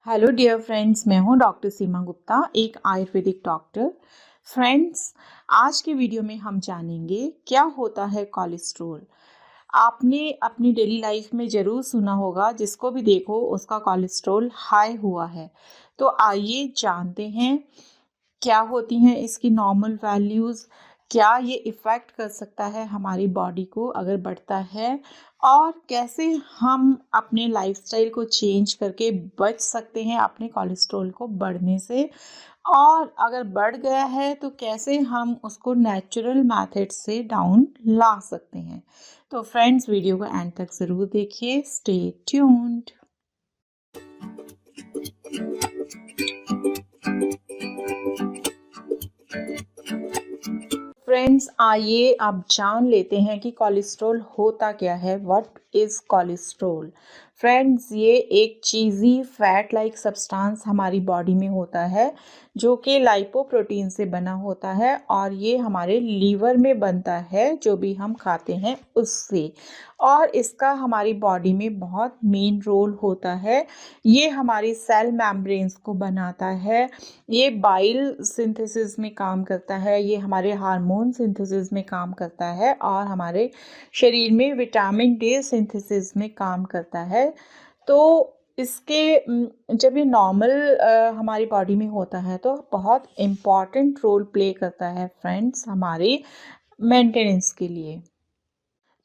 Hello dear friends, मैं हूं doctor सीमा गुप्ता, एक आयुर्वेदिक डॉक्टर। फ्रेंड्स, आज के वीडियो में हम जानेंगे क्या होता है कोलेस्ट्रॉल। आपने अपनी डेली लाइफ में ज़रूर सुना होगा, जिसको भी देखो उसका कोलेस्ट्रॉल हाई हुआ है। तो आइए जानते हैं क्या होती हैं इसकी नॉर्मल वैल्यूज़, क्या ये इफ़ेक्ट कर सकता है हमारी बॉडी को अगर बढ़ता है, और कैसे हम अपने लाइफस्टाइल को चेंज करके बच सकते हैं अपने कोलेस्ट्रॉल को बढ़ने से। और अगर बढ़ गया है तो कैसे हम उसको नेचुरल मेथड से डाउन ला सकते हैं। तो फ्रेंड्स, वीडियो को एंड तक ज़रूर देखिए। Stay tuned. फ्रेंड्स, आइए अब जान लेते हैं कि कोलेस्ट्रॉल होता क्या है। What is cholesterol? फ्रेंड्स, ये एक चीज़ी फैट लाइक सब्सटेंस हमारी बॉडी में होता है, जो कि लाइपोप्रोटीन से बना होता है, और ये हमारे लीवर में बनता है, जो भी हम खाते हैं उससे। और इसका हमारी बॉडी में बहुत मेन रोल होता है। ये हमारी सेल मेम्ब्रेन्स को बनाता है, ये बाइल सिंथेसिस में काम करता है, ये हमारे हार्मोन सिंथेसिस में काम करता है, और हमारे शरीर में विटामिन डी सिंथेसिस में काम करता है। तो जब ये नॉर्मल हमारी बॉडी में होता है तो बहुत इम्पॉर्टेंट रोल प्ले करता है फ्रेंड्स, हमारे मेंटेनेंस के लिए।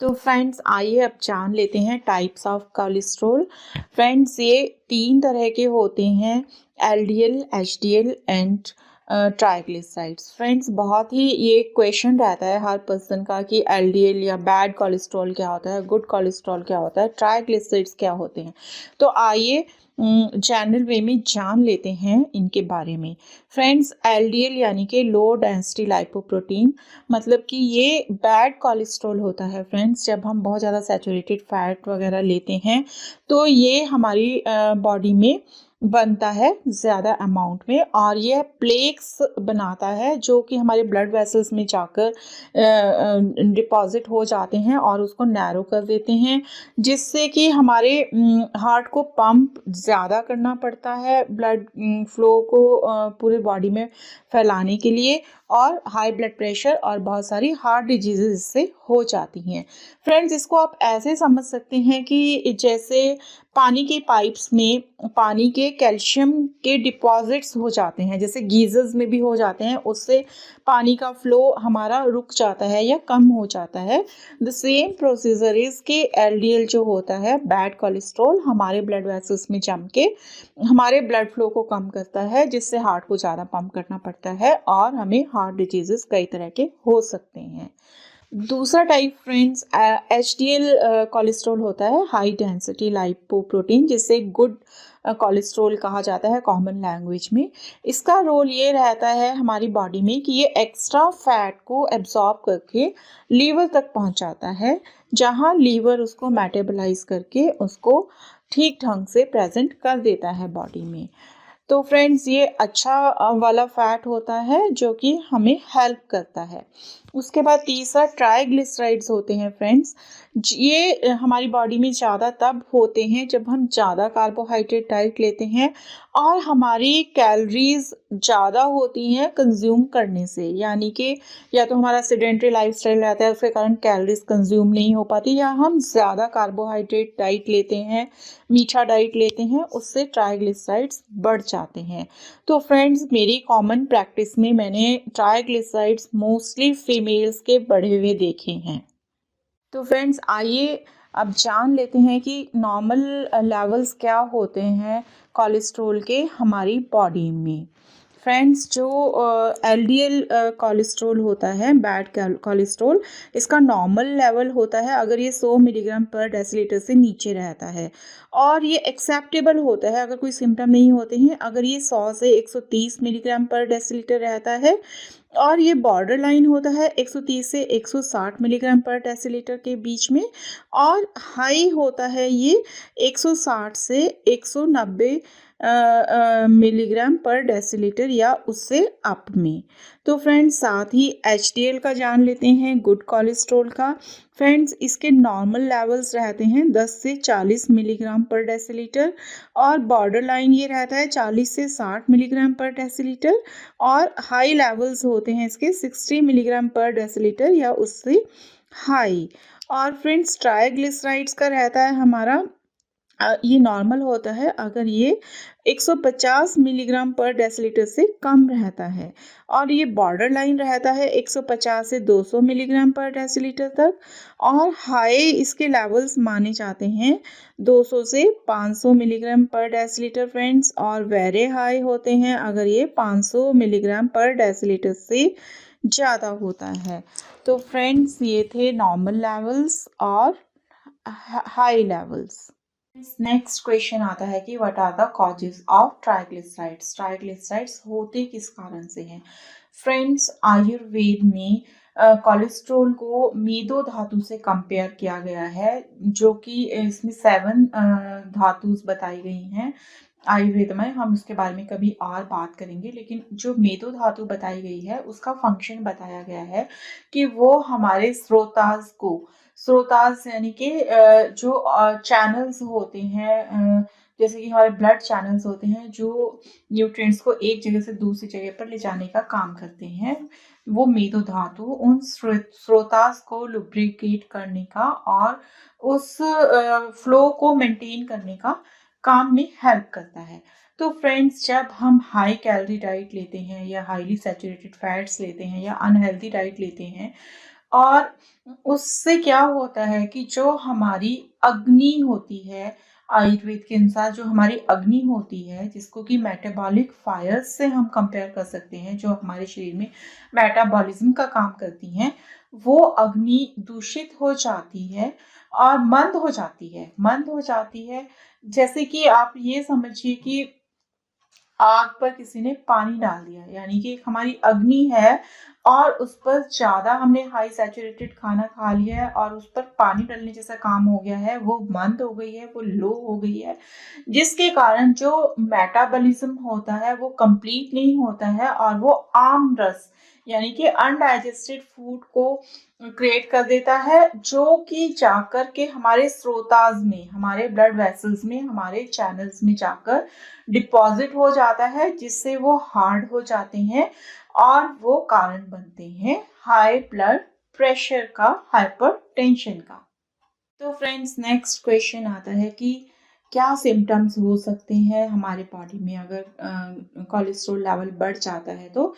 तो फ्रेंड्स, आइए अब जान लेते हैं टाइप्स ऑफ कोलेस्ट्रॉल। फ्रेंड्स, ये 3 तरह के होते हैं: LDL, HDL and triglycerides. Friends, बहुत ही ये क्वेश्चन रहता है हर पर्सन का कि एलडीएल या बैड कोलेस्ट्रॉल क्या होता है, गुड कोलेस्ट्रॉल क्या होता है, ट्राइग्लिसराइड्स क्या होते हैं। तो आइए जनरल वे में जान लेते हैं इनके बारे में। फ्रेंड्स, एलडीएल यानी कि लो डेंसिटी लाइपोप्रोटीन, मतलब कि ये बैड कोलेस्ट्रॉल होता है। फ्रेंड्स, जब हम बहुत ज़्यादा सैचुरेटेड फैट वगैरह लेते हैं तो ये हमारी बॉडी में बनता है ज़्यादा अमाउंट में, और ये प्लेक्स बनाता है, जो कि हमारे ब्लड वेसल्स में जाकर डिपॉजिट हो जाते हैं और उसको नैरो कर देते हैं, जिससे कि हमारे हार्ट को पंप ज़्यादा करना पड़ता है ब्लड फ्लो को पूरे बॉडी में फैलाने के लिए, और हाई ब्लड प्रेशर और बहुत सारी हार्ट डिजीज़ इससे हो जाती हैं। फ्रेंड्स, इसको आप ऐसे समझ सकते हैं कि जैसे पानी के पाइप्स में पानी के कैल्शियम के डिपॉजिट्स हो जाते हैं, जैसे गीज़र्स में भी हो जाते हैं, उससे पानी का फ्लो हमारा रुक जाता है या कम हो जाता है। द सेम प्रोसीजर इज़ कि एलडीएल जो होता है, बैड कोलेस्ट्रॉल, हमारे ब्लड वेसल्स में जम के हमारे ब्लड फ्लो को कम करता है, जिससे हार्ट को ज़्यादा पंप करना पड़ता है और हमें हार्ट डिजीज़ कई तरह के हो सकते हैं। दूसरा टाइप फ्रेंड्स एचडीएल कोलेस्ट्रॉल होता है, हाई डेंसिटी लाइपोप्रोटीन, जिसे गुड कोलेस्ट्रॉल कहा जाता है कॉमन लैंग्वेज में। इसका रोल ये रहता है हमारी बॉडी में कि ये एक्स्ट्रा फैट को एब्जॉर्ब करके लीवर तक पहुंचाता है, जहां लीवर उसको मेटाबोलाइज करके उसको ठीक ढंग से प्रेजेंट कर देता है बॉडी में। तो फ्रेंड्स, ये अच्छा वाला फैट होता है जो कि हमें हेल्प करता है। उसके बाद तीसरा ट्राइग्लिसराइड्स होते हैं फ्रेंड्स। ये हमारी बॉडी में ज़्यादा तब होते हैं जब हम ज़्यादा कार्बोहाइड्रेट डाइट लेते हैं और हमारी कैलोरीज ज़्यादा होती हैं कंज्यूम करने से, यानी कि या तो हमारा सेडेंट्री लाइफस्टाइल रहता है, उसके कारण कैलोरीज कंज्यूम नहीं हो पाती, या हम ज़्यादा कार्बोहाइड्रेट डाइट लेते हैं, मीठा डाइट लेते हैं, उससे ट्राइग्लिसराइड्स बढ़ जाते हैं। तो फ्रेंड्स, मेरी कॉमन प्रैक्टिस में मैंने ट्राइग्लिसराइड्स मोस्टली फीमेल्स के बढ़े हुए देखे हैं। तो फ्रेंड्स, आइए अब जान लेते हैं कि नॉर्मल लेवल्स क्या होते हैं कोलेस्ट्रॉल के हमारी बॉडी में। फ्रेंड्स, जो एलडीएल कोलेस्ट्रॉल होता है, बैड कोलेस्ट्रॉल, इसका नॉर्मल लेवल होता है अगर ये 100 मिलीग्राम पर डेसीलीटर से नीचे रहता है, और ये एक्सेप्टेबल होता है अगर कोई सिम्टम नहीं होते हैं, अगर ये 100 से 130 मिलीग्राम पर डेसीलीटर रहता है, और ये बॉर्डर लाइन होता है 130 से 160 मिलीग्राम पर डेसीलीटर के बीच में, और हाई होता है ये 160 से 190 मिलीग्राम पर डेसीलीटर या उससे अप में। तो फ्रेंड्स साथ ही HDL का जान लेते हैं, गुड कोलेस्ट्रॉल का। फ्रेंड्स इसके नॉर्मल लेवल्स रहते हैं 10 से 40 मिलीग्राम पर डेसीलीटर और बॉर्डर लाइन ये रहता है 40 से 60 मिलीग्राम पर डेसीलीटर और हाई लेवल्स होते हैं इसके 60 मिलीग्राम पर डेसीलीटर या उससे हाई। और फ्रेंड्स ट्राइग्लिसराइड्स का रहता है हमारा ये नॉर्मल होता है अगर ये 150 मिलीग्राम पर डेसीलीटर से कम रहता है और ये बॉर्डर लाइन रहता है 150 से 200 मिलीग्राम पर डेसीलीटर तक और हाई इसके लेवल्स माने जाते हैं 200 से 500 मिलीग्राम पर डेसीलीटर फ्रेंड्स और वेरी हाई होते हैं अगर ये 500 मिलीग्राम पर डेसीलीटर से ज़्यादा होता है। तो फ्रेंड्स ये थे नॉर्मल लेवल्स और हाई लेवल्स। नेक्स्ट क्वेश्चन आता है कि what are the causes of triglycerides. Triglycerides होते किस कारण से हैं। फ्रेंड्स आयुर्वेद में कोलेस्ट्रॉल को मेदो धातु से कंपेयर किया गया है जो कि इसमें 7 धातुस बताई गई हैं आयुर्वेद में। हम उसके बारे में कभी और बात करेंगे, लेकिन जो मेदो धातु बताई गई है उसका फंक्शन बताया गया है कि वो हमारे स्रोतास यानी कि जो चैनल्स होते हैं जैसे कि हमारे ब्लड चैनल्स होते हैं जो न्यूट्रिएंट्स को एक जगह से दूसरी जगह पर ले जाने का काम करते हैं, वो मेदो धातु उन स्रोतास को लुब्रिकेट करने का और उस फ्लो को मेंटेन करने का काम में हेल्प करता है। तो फ्रेंड्स जब हम हाई कैलोरी डाइट लेते हैं या हाईली सैचुरेटेड फैट्स लेते हैं या अनहेल्दी डाइट लेते हैं और उससे क्या होता है कि जो हमारी अग्नि होती है आयुर्वेद के अनुसार जो हमारी अग्नि होती है जिसको कि मेटाबॉलिक फायर्स से हम कंपेयर कर सकते हैं जो हमारे शरीर में मेटाबॉलिज्म का काम करती हैं, वो अग्नि दूषित हो जाती है और मंद हो जाती है। जैसे कि आप ये समझिए कि आग पर किसी ने पानी डाल दिया यानी कि हमारी अग्नि है और उस पर ज्यादा हमने हाई सैचुरेटेड खाना खा लिया है और उस पर पानी डालने जैसा काम हो गया है, वो मंद हो गई है, वो लो हो गई है, जिसके कारण जो मेटाबॉलिज्म होता है वो कंप्लीट नहीं होता है और वो आम रस यानी कि अनडाइजेस्टेड फूड को क्रिएट कर देता है जो कि जाकर के हमारे स्रोताज में, हमारे ब्लड वेसल्स में, हमारे चैनल्स में जाकर डिपॉजिट हो जाता है जिससे वो हार्ड हो जाते हैं और वो कारण बनते हैं हाई ब्लड प्रेशर का, हाइपरटेंशन का। तो फ्रेंड्स नेक्स्ट क्वेश्चन आता है कि क्या सिम्टम्स हो सकते हैं हमारे बॉडी में अगर कोलेस्ट्रॉल लेवल बढ़ जाता है तो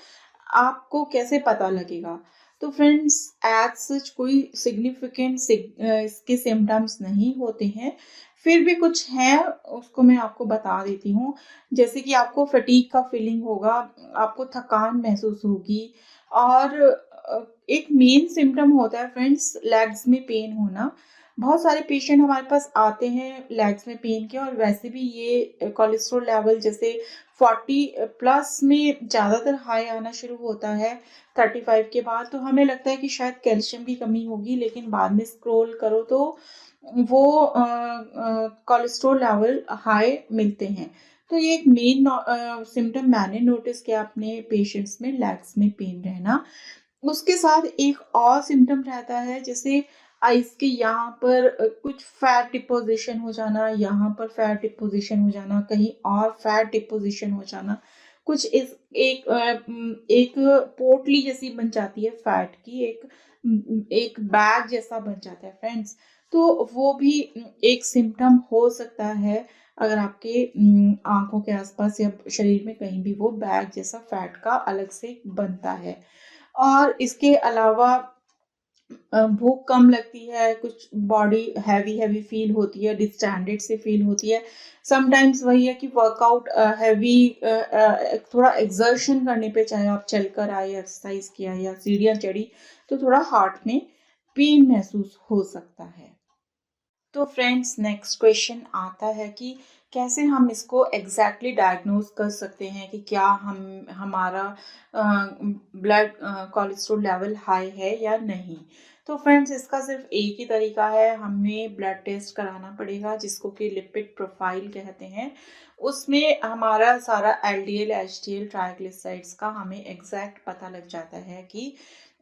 आपको कैसे पता लगेगा। तो फ्रेंड्स एज सच कोई सिग्निफिकेंट इसके सिम्टम्स नहीं होते हैं, फिर भी कुछ हैं उसको मैं आपको बता देती हूँ। जैसे कि आपको फटीग का फीलिंग होगा, आपको थकान महसूस होगी और एक मेन सिम्टम होता है फ्रेंड्स लेग्स में पेन होना। बहुत सारे पेशेंट हमारे पास आते हैं लेग्स में पेन के और वैसे भी ये कोलेस्ट्रॉल लेवल जैसे 40 प्लस में ज़्यादातर हाई आना शुरू होता है 35 के बाद, तो हमें लगता है कि शायद कैल्शियम की कमी होगी, लेकिन बाद में स्क्रॉल करो तो वो कोलेस्ट्रॉल लेवल हाई मिलते हैं। तो ये एक मेन सिम्टम मैंने नोटिस किया अपने पेशेंट्स में लेग्स में पेन रहना। उसके साथ एक और सिम्टम रहता है जैसे आइस के यहाँ पर कुछ फैट डिपोजिशन हो जाना, यहाँ पर फैट डिपोजिशन हो जाना, कहीं और फैट डिपोजिशन हो जाना, कुछ इस एक पोटली जैसी बन जाती है फैट की, एक बैग जैसा बन जाता है फ्रेंड्स। तो वो भी एक सिम्टम हो सकता है अगर आपके आंखों के आसपास या शरीर में कहीं भी वो बैग जैसा फैट का अलग से बनता है। और इसके अलावा भूख कम लगती है, कुछ बॉडी हैवी फील होती है, डिस्टेंडेड से फील होती है। समटाइम्स वही है कि वर्कआउट हैवी थोड़ा एक्सर्शन करने पे, चाहे आप चलकर आए, एक्सरसाइज किया या सीढ़ियाँ चढ़ी, तो थोड़ा हार्ट में पेन महसूस हो सकता है। तो फ्रेंड्स नेक्स्ट क्वेश्चन आता है कि कैसे हम इसको एग्जैक्टली डायग्नोज कर सकते हैं कि क्या हमारा ब्लड कोलेस्ट्रॉल लेवल हाई है या नहीं। तो फ्रेंड्स इसका सिर्फ एक ही तरीका है, हमें ब्लड टेस्ट कराना पड़ेगा जिसको कि लिपिड प्रोफाइल कहते हैं। उसमें हमारा सारा एलडीएल, एचडीएल, ट्राइग्लिसराइड्स का हमें एग्जैक्ट पता लग जाता है कि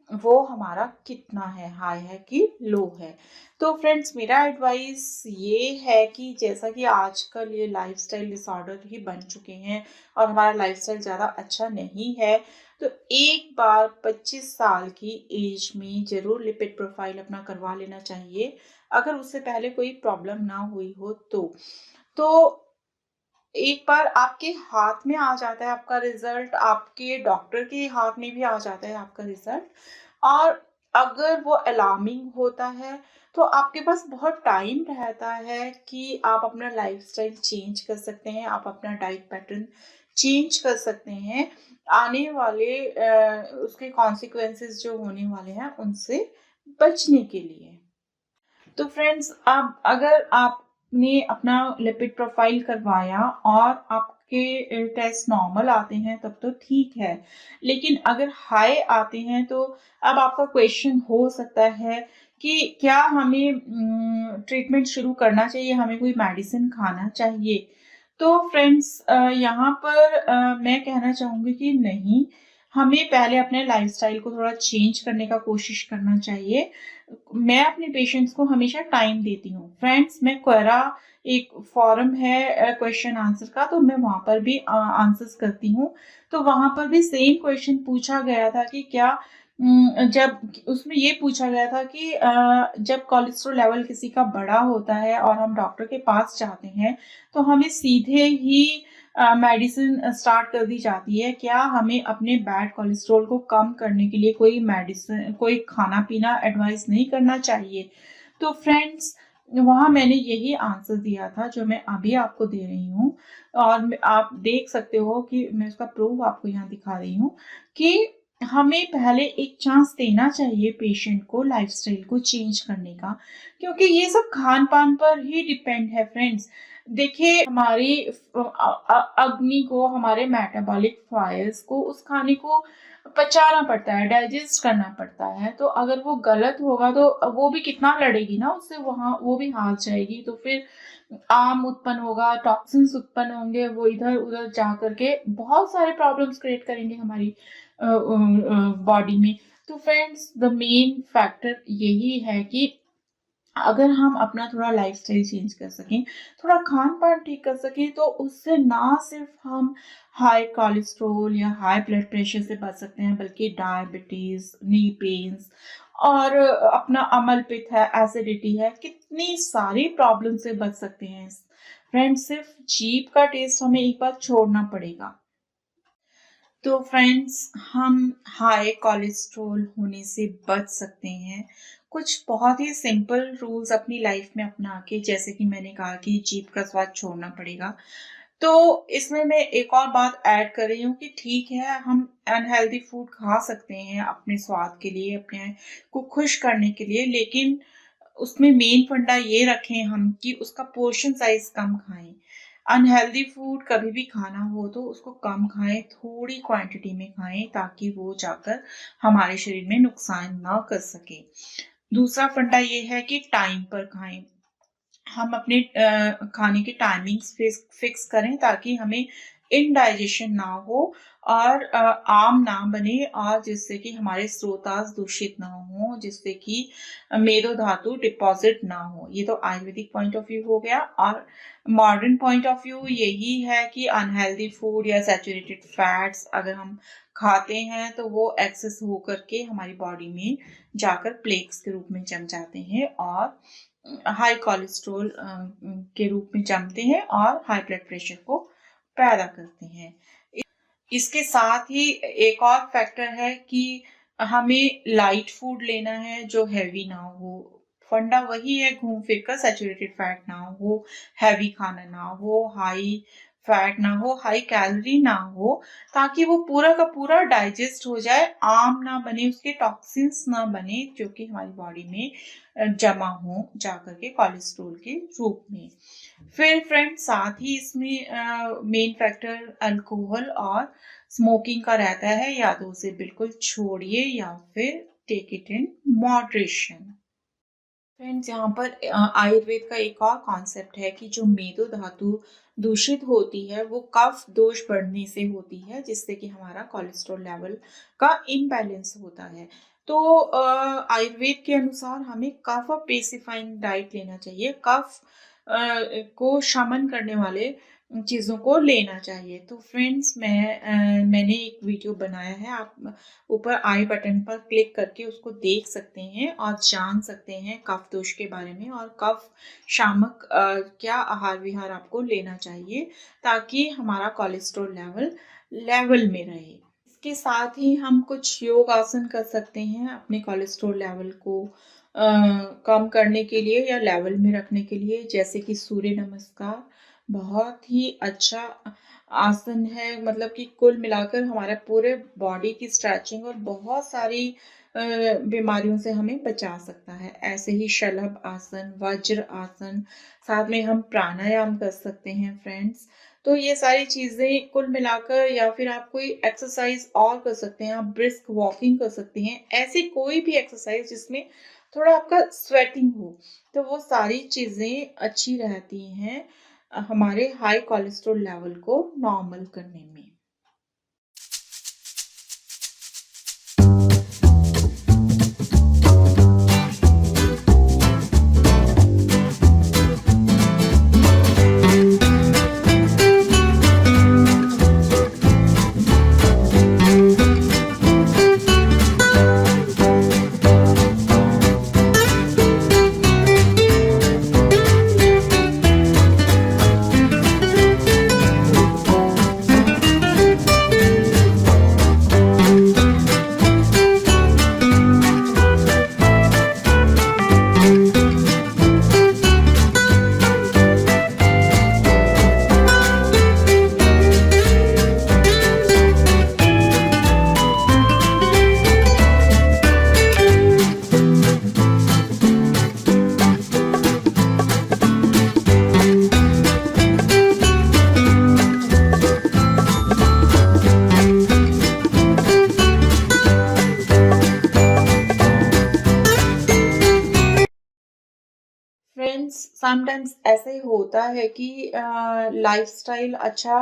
वो हमारा कितना है, हाई है कि लो है। तो फ्रेंड्स मेरा एडवाइस ये है कि जैसा कि आजकल ये लाइफस्टाइल डिसऑर्डर ही बन चुके हैं और हमारा लाइफस्टाइल ज़्यादा अच्छा नहीं है, तो एक बार 25 साल की एज में ज़रूर लिपिड प्रोफाइल अपना करवा लेना चाहिए, अगर उससे पहले कोई प्रॉब्लम ना हुई हो तो एक बार आपके हाथ में आ जाता है आपका रिजल्ट, आपके डॉक्टर के हाथ में भी आ जाता है आपका रिजल्ट। और अगर वो अलार्मिंग होता है तो आपके पास बहुत टाइम रहता है कि आप अपना लाइफस्टाइल चेंज कर सकते हैं, आप अपना डाइट पैटर्न चेंज कर सकते हैं, आने वाले उसके कॉन्सिक्वेंसेस जो होने वाले हैं उनसे बचने के लिए। तो फ्रेंड्स आप अगर आपने अपना लिपिड प्रोफाइल करवाया और आपके टेस्ट नॉर्मल आते हैं तब तो ठीक है, लेकिन अगर हाई आते हैं तो अब आपका क्वेश्चन हो सकता है कि क्या हमें ट्रीटमेंट शुरू करना चाहिए, हमें कोई मेडिसिन खाना चाहिए। तो फ्रेंड्स यहाँ पर मैं कहना चाहूँगी कि नहीं, हमें पहले अपने लाइफस्टाइल को थोड़ा चेंज करने का कोशिश करना चाहिए। मैं अपने पेशेंट्स को हमेशा टाइम देती हूँ। फ्रेंड्स मैं क्वेरा एक फॉरम है क्वेश्चन आंसर का, तो मैं वहाँ पर भी आंसर्स करती हूँ। तो वहाँ पर भी सेम क्वेश्चन पूछा गया था कि क्या जब उसमें ये पूछा गया था कि जब कोलेस्ट्रॉल लेवल किसी का बड़ा होता है और हम डॉक्टर के पास जाते हैं तो हमें सीधे ही मेडिसिन स्टार्ट कर दी जाती है, क्या हमें अपने बैड कोलेस्ट्रॉल को कम करने के लिए कोई मेडिसिन, कोई खाना पीना एडवाइस नहीं करना चाहिए। तो फ्रेंड्स वहाँ मैंने यही आंसर दिया था जो मैं अभी आपको दे रही हूँ, और आप देख सकते हो कि मैं उसका प्रूफ आपको यहाँ दिखा रही हूँ कि हमें पहले एक चांस देना चाहिए पेशेंट को लाइफस्टाइल को चेंज करने का, क्योंकि ये सब खान पान पर ही डिपेंड है फ्रेंड्स। देखिए हमारी अग्नि को, हमारे मेटाबॉलिक फायर्स को, उस खाने को पचाना पड़ता है, डाइजेस्ट करना पड़ता है। तो अगर वो गलत होगा तो वो भी कितना लड़ेगी ना उससे, वहाँ वो भी हार जाएगी। तो फिर आम उत्पन्न होगा, टॉक्सिन्स उत्पन्न होंगे, वो इधर उधर जा करके बहुत सारे प्रॉब्लम्स क्रिएट करेंगे हमारी बॉडी में। तो फ्रेंड्स द मेन फैक्टर यही है कि अगर हम अपना थोड़ा लाइफस्टाइल चेंज कर सकें, थोड़ा खान पान ठीक कर सकें, तो उससे ना सिर्फ हम हाई कोलेस्ट्रॉल या हाई ब्लड प्रेशर से बच सकते हैं, बल्कि डायबिटीज, नी पेन्स और अपना अमल पित्त है, एसिडिटी है, कितनी सारी प्रॉब्लम से बच सकते हैं। फ्रेंड्स सिर्फ जीभ का टेस्ट हमें एक बार छोड़ना पड़ेगा। तो फ्रेंड्स हम हाई कोलेस्ट्रॉल होने से बच सकते हैं कुछ बहुत ही सिंपल रूल्स अपनी लाइफ में अपना के, जैसे कि मैंने कहा कि जीभ का स्वाद छोड़ना पड़ेगा। तो इसमें मैं एक और बात ऐड कर रही हूँ कि ठीक है हम अनहेल्दी फूड खा सकते हैं अपने स्वाद के लिए, अपने को खुश करने के लिए, लेकिन उसमें मेन फंडा ये रखें हम कि उसका पोर्शन साइज कम खाएं। अनहेल्दी फूड कभी भी खाना हो तो उसको कम खाएं, थोड़ी क्वांटिटी में खाएं, ताकि वो जाकर हमारे शरीर में नुकसान ना कर सके। दूसरा फंडा ये है कि टाइम पर खाएं। हम अपने खाने की टाइमिंग्स फिक्स करें ताकि हमें इनडाइजेशन ना हो और आम ना बने, और जिससे कि हमारे स्रोतास दूषित ना हो, जिससे कि मेदो धातु डिपॉजिट ना हो। ये तो आयुर्वेदिक पॉइंट ऑफ व्यू हो गया। और मॉडर्न पॉइंट ऑफ व्यू यही है कि अनहेल्दी फूड या सैचुरेटेड फैट्स अगर हम खाते हैं तो वो एक्सेस हो करके हमारी बॉडी में जाकर प्लेक्स के रूप में जम जाते हैं और हाई कोलेस्ट्रॉल के रूप में जमते हैं और हाई ब्लड प्रेशर को पैदा करते हैं। इसके साथ ही एक और फैक्टर है कि हमें लाइट फूड लेना है जो हैवी ना हो। फंडा वही है घूम फिर कर, सैचुरेटेड फैट ना हो, हैवी खाना ना हो, हाई फैट ना हो, हाई कैलोरी ना हो, ताकि वो पूरा का पूरा डाइजेस्ट हो जाए, आम ना बने, उसके टॉक्सिन्स ना बने जो कि हमारी बॉडी में जमा हो जाकर के कोलेस्ट्रॉल के रूप में। फिर फ्रेंड साथ ही इसमें मेन फैक्टर अल्कोहल और स्मोकिंग का रहता है, या तो उसे बिल्कुल छोड़िए या फिर take it in moderation. Friends यहाँ पर आयुर्वेद का एक और कॉन्सेप्ट है कि जो मेदो धातु दूषित होती है वो कफ दोष बढ़ने से होती है, जिससे कि हमारा कोलेस्ट्रॉल लेवल का इम्बैलेंस होता है। तो आयुर्वेद के अनुसार हमें कफ पेसिफाइंग डाइट लेना चाहिए, कफ को शमन करने वाले चीज़ों को लेना चाहिए। तो फ्रेंड्स मैंने एक वीडियो बनाया है, आप ऊपर आई बटन पर क्लिक करके उसको देख सकते हैं और जान सकते हैं कफ दोष के बारे में और कफ शामक क्या आहार विहार आपको लेना चाहिए ताकि हमारा कोलेस्ट्रॉल लेवल में रहे। इसके साथ ही हम कुछ योग आसन कर सकते हैं अपने कोलेस्ट्रॉल लेवल को कम करने के लिए या लेवल में रखने के लिए, जैसे कि सूर्य नमस्कार बहुत ही अच्छा आसन है, मतलब कि कुल मिलाकर हमारा पूरे बॉडी की स्ट्रेचिंग और बहुत सारी बीमारियों से हमें बचा सकता है। ऐसे ही शलभ आसन, वज्र आसन, साथ में हम प्राणायाम कर सकते हैं फ्रेंड्स। तो ये सारी चीज़ें कुल मिलाकर, या फिर आप कोई एक्सरसाइज और कर सकते हैं, आप ब्रिस्क वॉकिंग कर सकते हैं, ऐसी कोई भी एक्सरसाइज जिसमें थोड़ा आपका स्वेटिंग हो, तो वो सारी चीज़ें अच्छी रहती हैं हमारे हाई कोलेस्ट्रॉल लेवल को नॉर्मल करने में। फ्रेंड्स समटाइम्स ऐसे होता है कि लाइफस्टाइल अच्छा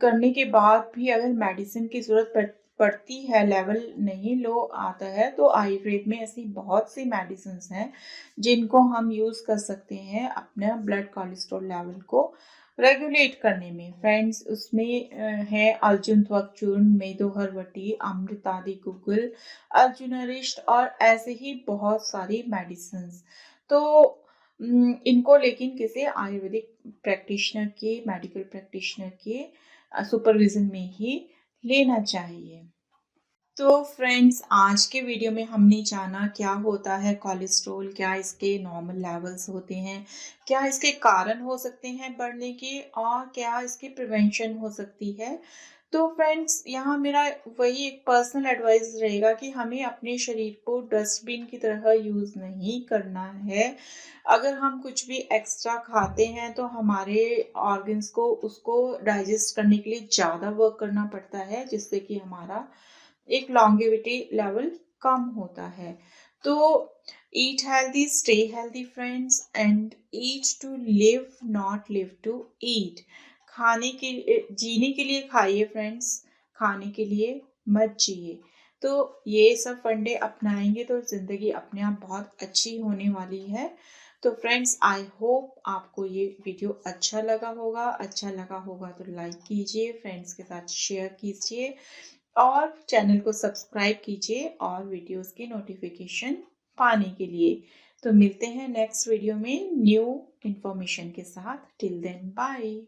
करने के बाद भी अगर मेडिसिन की ज़रूरत पड़ती है, लेवल नहीं लो आता है, तो आयुर्वेद में ऐसी बहुत सी मेडिसिन्स हैं जिनको हम यूज़ कर सकते हैं अपना ब्लड कोलेस्ट्रॉल लेवल को रेगुलेट करने में। फ्रेंड्स उसमें है अर्जुन त्वक चूर्ण, मेदोहरवटी, अमृतादि गुग्गुल, अर्जुनरिष्ट और ऐसे ही बहुत सारी मेडिसिन्स। तो इनको लेकिन किसी आयुर्वेदिक प्रैक्टिशनर के, मेडिकल प्रैक्टिशनर के सुपरविज़न में ही लेना चाहिए। तो फ्रेंड्स आज के वीडियो में हमने जाना क्या होता है कोलेस्ट्रॉल, क्या इसके नॉर्मल लेवल्स होते हैं, क्या इसके कारण हो सकते हैं बढ़ने के, और क्या इसकी प्रिवेंशन हो सकती है। तो फ्रेंड्स यहाँ मेरा वही एक पर्सनल एडवाइस रहेगा कि हमें अपने शरीर को डस्टबिन की तरह यूज़ नहीं करना है। अगर हम कुछ भी एक्स्ट्रा खाते हैं तो हमारे ऑर्गन्स को उसको डाइजेस्ट करने के लिए ज़्यादा वर्क करना पड़ता है, जिससे कि हमारा एक लॉन्गेविटी लेवल कम होता है। तो eat healthy, stay healthy friends, and eat to live not live to eat. खाने के जीने के लिए खाइए फ्रेंड्स, खाने के लिए मत जिए। तो ये सब फंडे अपनाएंगे तो ज़िंदगी अपने आप बहुत अच्छी होने वाली है। तो फ्रेंड्स आई होप आपको ये वीडियो अच्छा लगा होगा तो लाइक कीजिए, फ्रेंड्स के साथ शेयर कीजिए और चैनल को सब्सक्राइब कीजिए और वीडियोस की नोटिफिकेशन पाने के लिए। तो मिलते हैं नेक्स्ट वीडियो में न्यू इन्फॉर्मेशन के साथ। Till then bye.